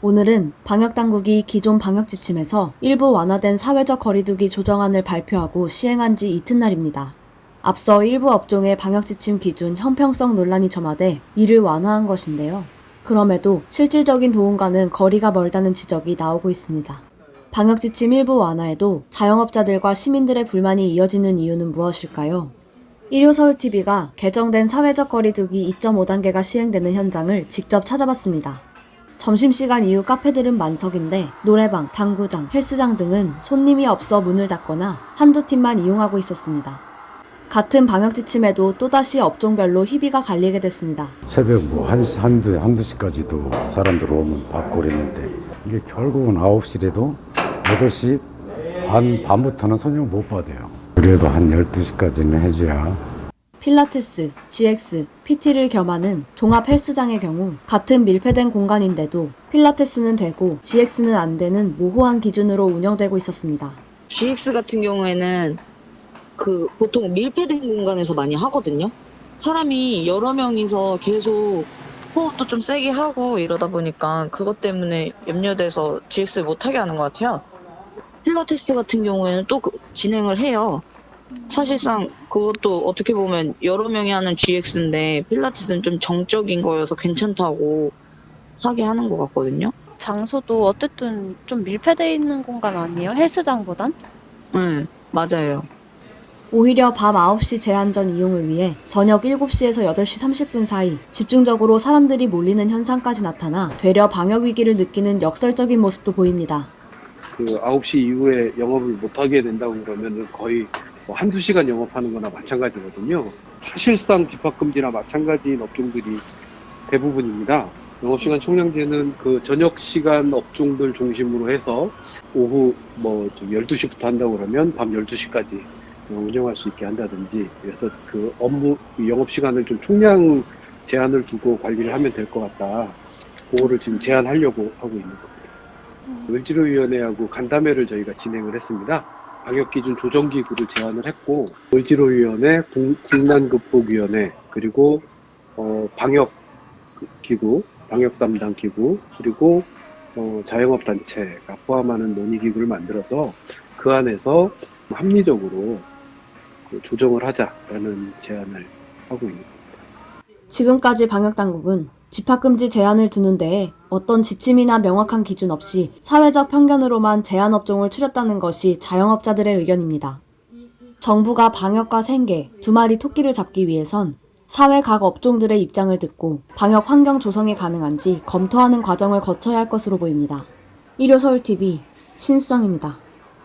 오늘은 방역당국이 기존 방역지침에서 일부 완화된 사회적 거리두기 조정안을 발표하고 시행한 지 이튿날입니다. 앞서 일부 업종의 방역지침 기준 형평성 논란이 점화돼 이를 완화한 것인데요. 그럼에도 실질적인 도움과는 거리가 멀다는 지적이 나오고 있습니다. 방역지침 일부 완화에도 자영업자들과 시민들의 불만이 이어지는 이유는 무엇일까요? 일요서울TV가 개정된 사회적 거리두기 2.5단계가 시행되는 현장을 직접 찾아봤습니다. 점심시간 이후 카페들은 만석인데 노래방, 당구장, 헬스장 등은 손님이 없어 문을 닫거나 한두 팀만 이용하고 있었습니다. 같은 방역지침에도 또다시 업종별로 희비가 갈리게 됐습니다. 새벽 한두 시까지도 사람들 오면 받고 그랬는데 이게 결국은 9시라도 8시 반부터는 손님 못 받아요. 그래도 한 12시까지는 해줘야. 필라테스, GX, PT를 겸하는 종합 헬스장의 경우 같은 밀폐된 공간인데도 필라테스는 되고 GX는 안 되는 모호한 기준으로 운영되고 있었습니다. GX 같은 경우에는 보통 밀폐된 공간에서 많이 하거든요. 사람이 여러 명이서 계속 호흡도 좀 세게 하고 이러다 보니까 그것 때문에 염려돼서 GX 못하게 하는 것 같아요. 필라테스 같은 경우에는 또 진행을 해요. 사실상 그것도 어떻게 보면 여러 명이 하는 GX인데 필라테스는 좀 정적인 거여서 괜찮다고 하게 하는 것 같거든요. 장소도 어쨌든 좀 밀폐되어 있는 공간 아니에요? 헬스장보단? 네, 맞아요. 오히려 밤 9시 제한전 이용을 위해 저녁 7시에서 8시 30분 사이 집중적으로 사람들이 몰리는 현상까지 나타나 되려 방역 위기를 느끼는 역설적인 모습도 보입니다. 9시 이후에 영업을 못하게 된다고 그러면 거의 한두 시간 영업하는 거나 마찬가지거든요. 사실상 집합금지나 마찬가지인 업종들이 대부분입니다. 영업시간 총량제는 저녁 시간 업종들 중심으로 해서 오후 12시부터 한다고 그러면 밤 12시까지 운영할 수 있게 한다든지, 그래서 업무 영업시간을 좀 총량 제한을 두고 관리를 하면 될 것 같다. 그거를 지금 제한하려고 하고 있는 겁니다. 을지로위원회하고 간담회를 저희가 진행을 했습니다. 방역기준 조정기구를 제안을 했고, 을지로위원회, 국난극복위원회, 그리고 방역기구, 방역담당기구, 그리고 자영업단체가 포함하는 논의기구를 만들어서 그 안에서 합리적으로 조정을 하자라는 제안을 하고 있는 겁니다. 지금까지 방역당국은 집합금지 제한을 두는 데에 어떤 지침이나 명확한 기준 없이 사회적 편견으로만 제한 업종을 추렸다는 것이 자영업자들의 의견입니다. 정부가 방역과 생계, 두 마리 토끼를 잡기 위해선 사회 각 업종들의 입장을 듣고 방역 환경 조성이 가능한지 검토하는 과정을 거쳐야 할 것으로 보입니다. 일요서울TV 신수정입니다.